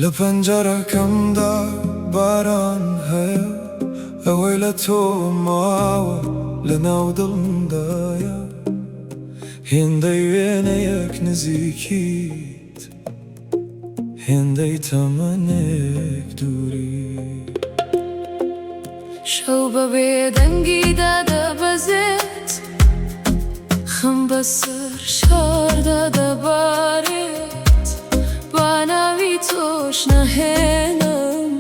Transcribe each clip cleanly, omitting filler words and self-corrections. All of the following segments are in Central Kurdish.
لپنجرەکەمدا باران هەیە ئەوەی لە تۆ ماوە لەناو دڵمدایە هێندەی وێنەیەک نزیکیت هێندەی تەمەنێک دووری شەو بە بێدەنگیدا دەبەزێت خەم بەسەر شاردا دەبارێت با ناوی تۆش نەهێنم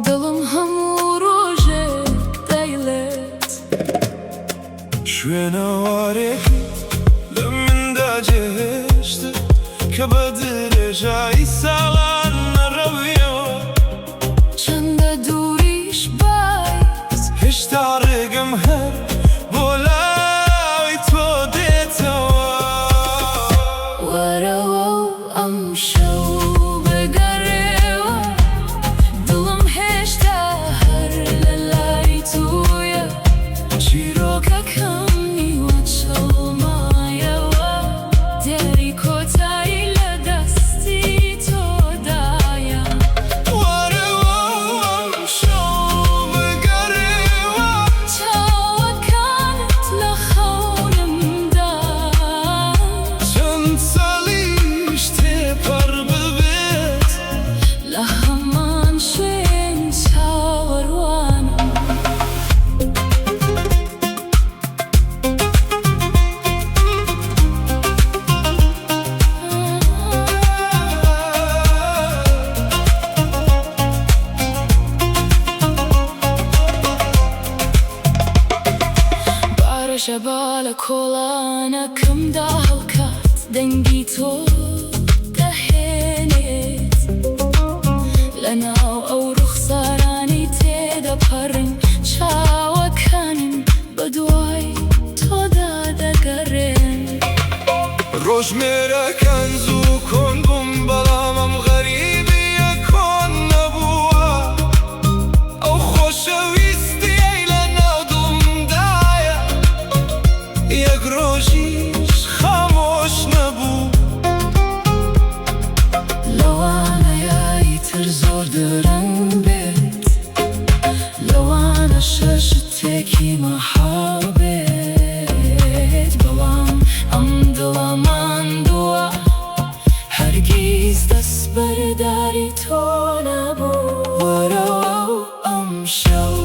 دڵم هەموو ڕۆژێک دەیڵێت شوێنەوارێکی لە مندا جێهێشتە کە بە درێژایی ساڵان نەڕەویەوە چەندە دووریش بایست هێشتا ڕێگەم هەر بۆ لای تۆ دێتەوە وەرەوە و ئەم شەو بگەڕێوە دڵم هێشتا هەر لە لای تۆیە چیرۆکەکەم نیوە چەڵمایەوە دیاری کۆتایی لە دەستی تۆدایە وەرەوە و ئەم شەو بگەڕێوە چاوەکانت لە خەونمدا چەند ساڵیش تێپەڕ ببێت لە هەمان شوێن چاوەڕوانم بارەشە با لە کۆڵانەکەمدا هەڵکات دەنگی تۆ دەهێنێت لەناو ئەو ڕوخسارانی تێدەپەڕن چاوەکانم بەدوای تۆدا دەگەڕێن ڕۆژمێرەکان زوو کۆن بووم بەڵام ئەم غەریبیە کۆن نەبووە ئەو خۆشەویستیەی لەناو دڵمدایە یەک ڕۆژیش خامۆش نەبوو لەوانەیە ئیتر زۆر درەنگ بێت لەوانە شەشت تێکی مەحاڵ بێت بەڵام ئەم دڵە ماندووە هەرگیز دەست بەرداری تۆ نەبوو وەرەوە و ئەم شەو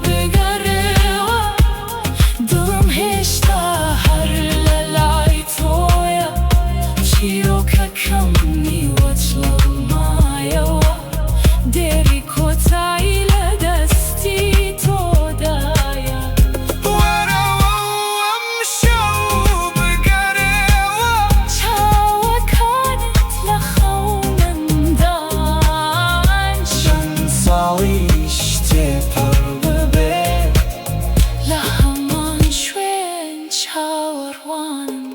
بگەڕێوە دڵم هێشتا هەر لە لای تۆیە چیرۆکەکەم نیوە چڵمایەوە دێری کۆتایی لە دەستی تۆدایە وەرەوە و ئەم شەو بگەڕێوە چاوەکانت لە خەونمدان چەند ساڵیش تێپەڕ ببێت لە هەمان شوێن چاوەڕوانم